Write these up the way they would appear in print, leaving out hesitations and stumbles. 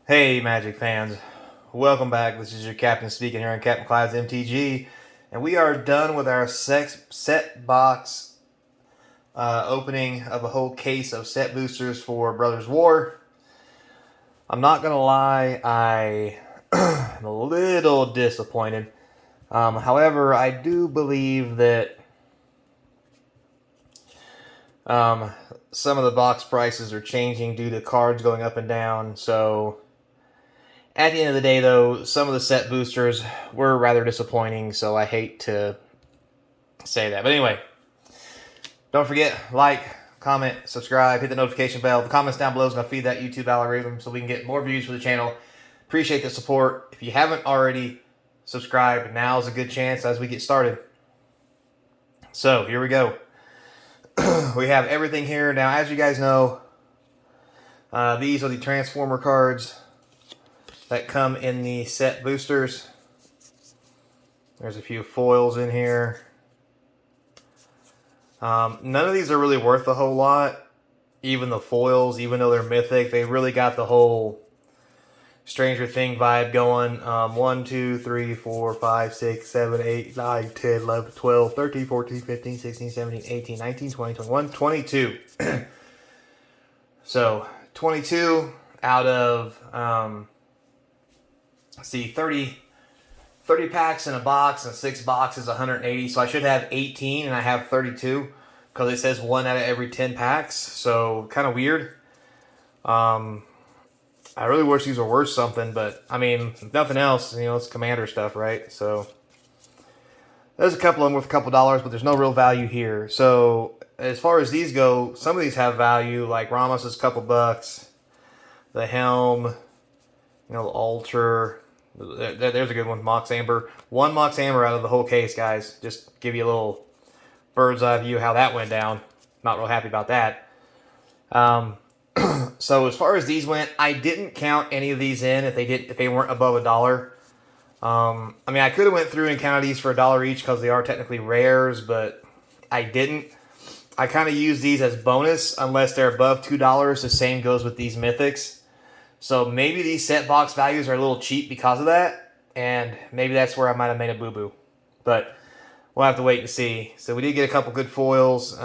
Hey, Magic fans. Welcome back. This is your captain speaking here on Captain Clyde's MTG. And we are done with our set box opening of a whole case of set boosters for Brothers War. I'm not going to lie, I am a little disappointed. However, I do believe that some of the box prices are changing due to cards going up and down, so at the end of the day, though, some of the set boosters were rather disappointing, so I hate to say that. But anyway, don't forget, like, comment, subscribe, hit the notification bell. The comments down below is going to feed that YouTube algorithm so we can get more views for the channel. Appreciate the support. If you haven't already subscribed, now is a good chance as we get started. So, here we go. We have everything here. Now, as you guys know, these are the Transformer cards that come in the set boosters. There's a few foils in here. None of these are really worth a whole lot. Even the foils, even though they're mythic, they really got the whole Stranger Thing vibe going. 1, 2, 3, 4, 5, 6, 7, 8, 9, 10, 11, 12, 13, 14, 15, 16, 17, 18, 19, 20, 21, 22. So, 22 out of... see, 30 packs in a box, and 6 boxes, 180. So I should have 18, and I have 32 because it says 1 out of every 10 packs. So kind of weird. I really wish these were worth something, but I mean, if nothing else, you know, it's Commander stuff, right? So there's a couple of them worth a couple dollars, but there's no real value here. So as far as these go, some of these have value, like Ramos is a couple bucks. The Helm, you know, the Altar. There's a good one, Mox Amber. 1 Mox Amber out of the whole case, guys. Just give you a little bird's eye view how that went down. Not real happy about that. So as far as these went, I didn't count any of these in if they weren't above $1. I mean, I could have went through and counted these for $1 each because they are technically rares, but I didn't. I kind of use these as bonus unless they're above $2. The same goes with these mythics. So maybe these set box values are a little cheap because of that, and maybe that's where I might have made a boo-boo. But we'll have to wait and see. So we did get a couple good foils. You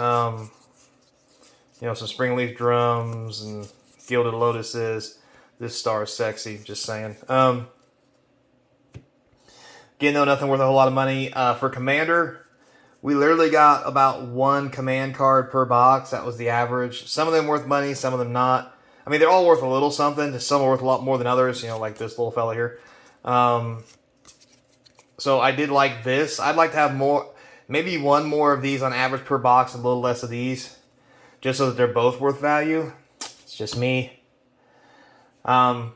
know, some Springleaf Drums and Gilded Lotuses. This star is sexy, just saying. Again, though, nothing worth a whole lot of money. For Commander, we literally got about 1 command card per box. That was the average. Some of them worth money, some of them not. I mean, they're all worth a little something. Some are worth a lot more than others, you know, like this little fella here. So I did like this. I'd like to have more, maybe 1 more of these on average per box, a little less of these, just so that they're both worth value. It's just me. Also,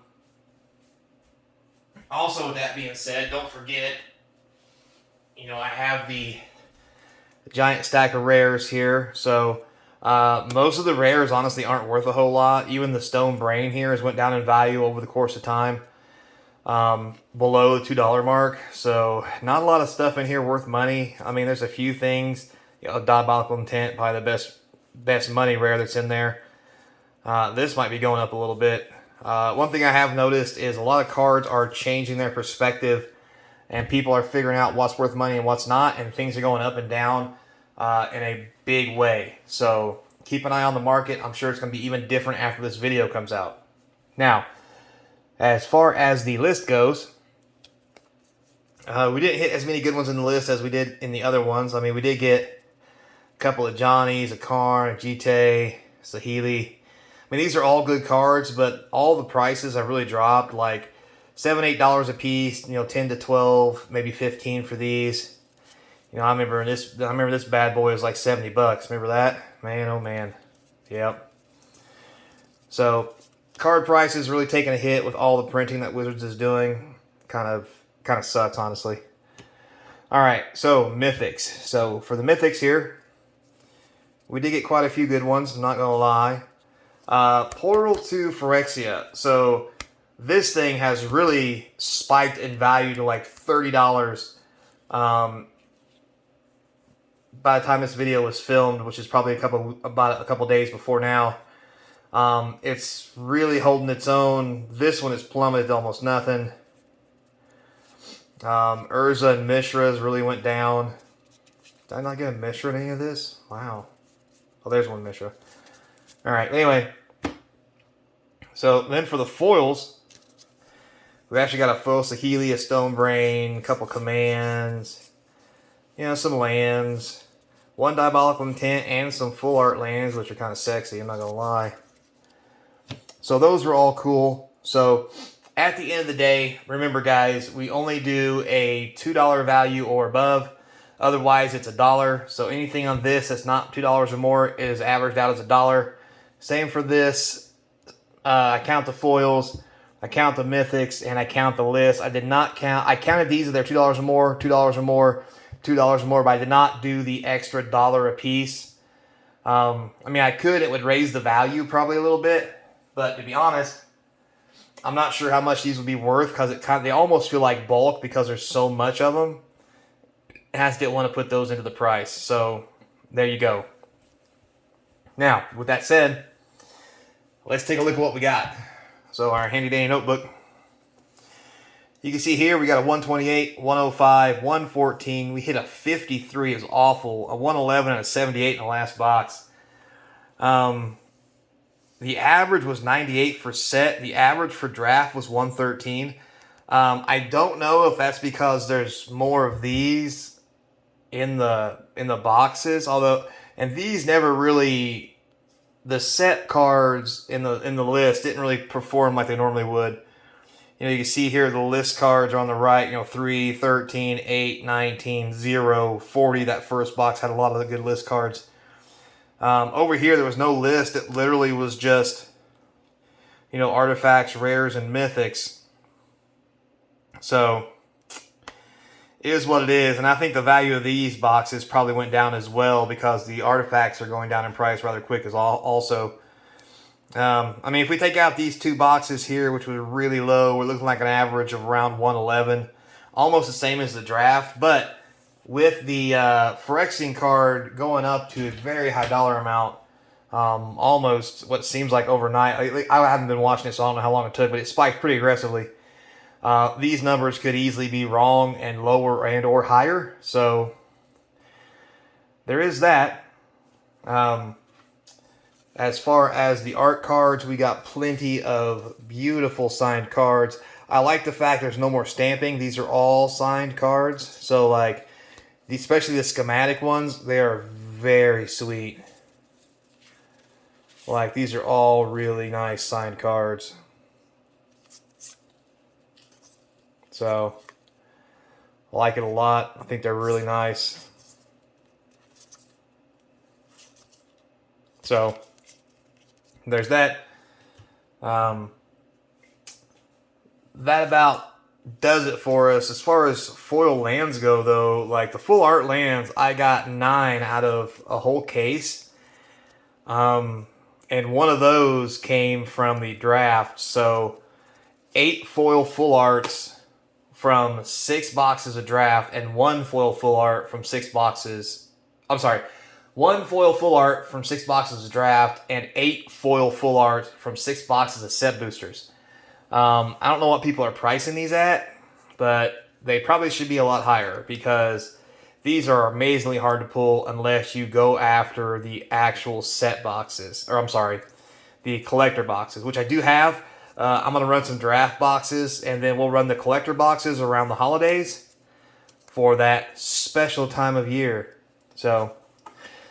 with that being said, don't forget, you know, I have the giant stack of rares here, so... most of the rares honestly aren't worth a whole lot. Even the Stone Brain here has went down in value over the course of time, below the $2 mark. So not a lot of stuff in here worth money. I mean, there's a few things. You know, Diabolical Intent, probably the best money rare that's in there. This might be going up a little bit. One thing I have noticed is a lot of cards are changing their perspective, and people are figuring out what's worth money and what's not, and things are going up and down in a big way. So keep an eye on the market. I'm sure it's going to be even different after this video comes out. Now, as far as the list goes, we didn't hit as many good ones in the list as we did in the other ones. I mean, we did get a couple of Johnnies, a Karn, a Jite, Saheeli. I mean, these are all good cards, but all the prices have really dropped, like $7, $8 a piece, you know, 10 to 12, maybe 15 for these. You know, I remember this bad boy was like 70 bucks. Remember that? Man, oh man. Yep. So, card prices really taking a hit with all the printing that Wizards is doing. Kind of sucks, honestly. All right, so Mythics. So, for the Mythics here, we did get quite a few good ones, I'm not going to lie. Portal to Phyrexia. So, this thing has really spiked in value to like $30. By the time this video was filmed, which is probably about a couple days before now, It's really holding its own. This one is plummeted to almost nothing. Urza and Mishra's really went down. Did I not get a Mishra in any of this? Wow. Oh, there's one Mishra. Alright, anyway. So then for the foils, we actually got a foil Saheeli, a Stone Brain, a couple commands, some lands, one Diabolical Intent, and some full art lands, which are kind of sexy, I'm not going to lie. So those were all cool. So at the end of the day, remember guys, we only do a $2 value or above. Otherwise, it's $1. So anything on this that's not $2 or more is averaged out as $1. Same for this. I count the foils, I count the mythics, and I count the list. I did not count. I counted these if they're $2 or more, $2 or more, $2 or more, but I did not do the extra $1 a piece. I mean, I could. It would raise the value probably a little bit, but to be honest, I'm not sure how much these would be worth because they almost feel like bulk because there's so much of them. And I just didn't want to put those into the price. So there you go. Now, with that said, let's take a look at what we got. So our handy dandy notebook. You can see here we got a 128, 105, 114. We hit a 53. It was awful. A 111 and a 78 in the last box. The average was 98 for set. The average for draft was 113. I don't know if that's because there's more of these in the boxes, and these never really, the set cards in the list didn't really perform like they normally would. You can see here the list cards are on the right, 3, 13, 8, 19, 0, 40. That first box had a lot of the good list cards. Over here there was no list. It literally was just, artifacts, rares, and mythics. So it is what it is, and I think the value of these boxes probably went down as well because the artifacts are going down in price rather quick as also. I mean, if we take out these two boxes here, which was really low, we're looking like an average of around 111, almost the same as the draft, but with the Phyrexian card going up to a very high dollar amount, almost what seems like overnight. I haven't been watching it, so I don't know how long it took, but it spiked pretty aggressively. These numbers could easily be wrong and lower and or higher. So there is that. As far as the art cards, we got plenty of beautiful signed cards. I like the fact there's no more stamping. These are all signed cards. So especially the schematic ones, they are very sweet. These are all really nice signed cards. So, I like it a lot. I think they're really nice. So, there's that. That about does it for us. As far as foil lands go, though, the full art lands, I got 9 out of a whole case. And one of those came from the draft. So, 8 foil full arts from 6 boxes of draft, and 1 foil full art from 6 boxes. I'm sorry, 1 foil full art from 6 boxes of draft, and 8 foil full art from 6 boxes of set boosters. I don't know what people are pricing these at, but they probably should be a lot higher because these are amazingly hard to pull unless you go after the actual set boxes. Or I'm sorry, the collector boxes, which I do have. I'm going to run some draft boxes, and then we'll run the collector boxes around the holidays for that special time of year. So,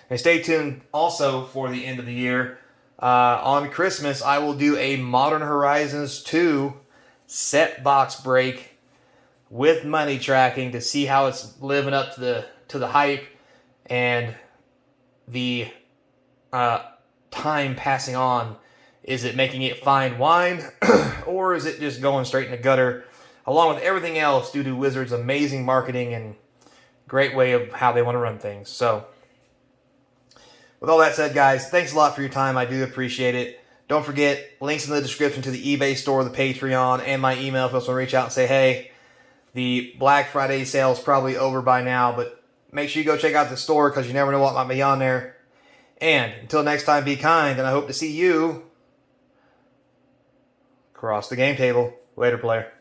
and stay tuned also for the end of the year. On Christmas, I will do a Modern Horizons 2 set box break with money tracking to see how it's living up to the hype and the time passing on. Is it making it fine wine, or is it just going straight in the gutter, along with everything else due to Wizards' amazing marketing and great way of how they want to run things? So, with all that said, guys, thanks a lot for your time. I do appreciate it. Don't forget, links in the description to the eBay store, the Patreon, and my email if you want to reach out and say, hey, the Black Friday sale is probably over by now, but make sure you go check out the store because you never know what might be on there. And until next time, be kind, and I hope to see you Across the game table. Later, player.